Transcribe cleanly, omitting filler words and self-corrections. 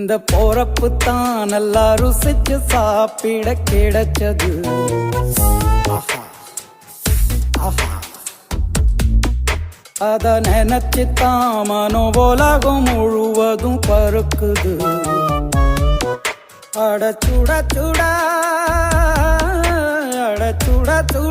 இந்த போறப்பு தான் நல்லா ருசிச்சு சாப்பிட கிடைச்சது. அத நினைச்சுத்தான் மனோ உலகம் முழுவதும் பருக்குது. அட சுட சுட, அட சுட சுட,